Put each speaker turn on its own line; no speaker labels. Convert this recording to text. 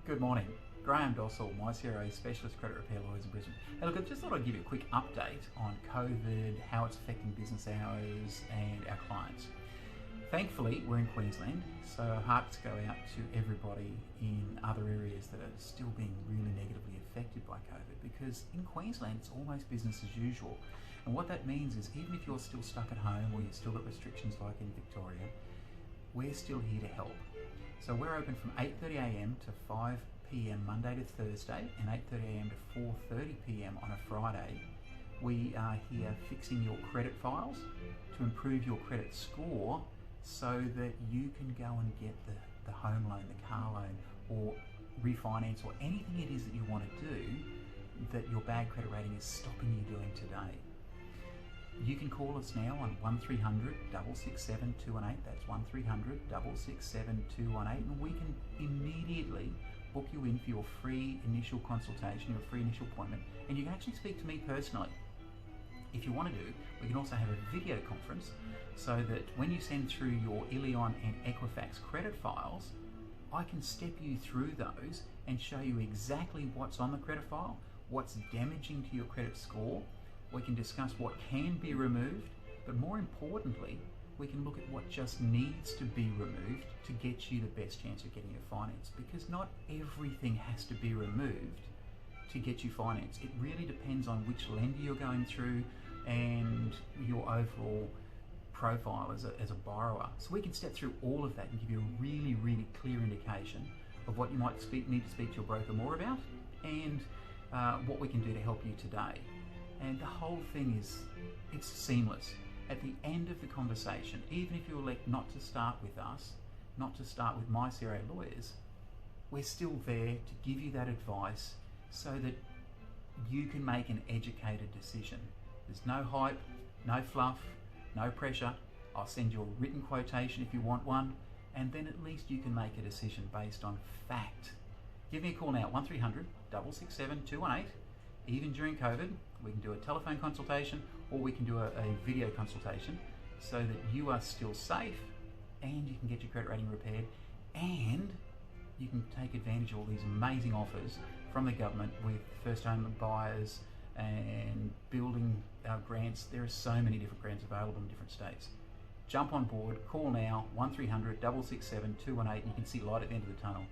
Good morning. Graham Dossall, MyCRA Specialist Credit Repair Lawyers in Brisbane. Hey, look, I just thought I'd give you a quick update on COVID, how it's affecting business hours and our clients. Thankfully, we're in Queensland, so our hearts go out to everybody in other areas that are still being really negatively affected by COVID, because in Queensland, it's almost business as usual. And what that means is even if you're still stuck at home or you've still got restrictions like in Victoria, we're still here to help. So we're open from 8:30am to 5pm Monday to Thursday and 8:30am to 4:30pm on a Friday. We are here fixing your credit files to improve your credit score so that you can go and get the home loan, the car loan, or refinance, or anything it is that you want to do that your bad credit rating is stopping you doing today. You can call us now on 1300 667 218. That's 1300 667 218, and we can immediately book you in for your free initial consultation, your free initial appointment, and you can actually speak to me personally. If you want to do, we can also have a video conference so that when you send through your Illion and Equifax credit files, I can step you through those and show you exactly what's on the credit file, what's damaging to your credit score. We can discuss what can be removed, but more importantly, we can look at what just needs to be removed to get you the best chance of getting your finance, because not everything has to be removed to get you finance. It really depends on which lender you're going through and your overall profile as a borrower. So we can step through all of that and give you a really, really clear indication of what you might need to speak to your broker more about, and what we can do to help you today. And the whole thing it's seamless. At the end of the conversation, even if you elect not to start with us, not to start with MyCRA Lawyers, we're still there to give you that advice so that you can make an educated decision. There's no hype, no fluff, no pressure. I'll send you a written quotation if you want one, and then at least you can make a decision based on fact. Give me a call now, 1300 667 218. Even during COVID, we can do a telephone consultation or we can do a video consultation so that you are still safe and you can get your credit rating repaired, and you can take advantage of all these amazing offers from the government with first home buyers and building grants. There are so many different grants available in different states. Jump on board, call now, 1300 667 218, and you can see light at the end of the tunnel.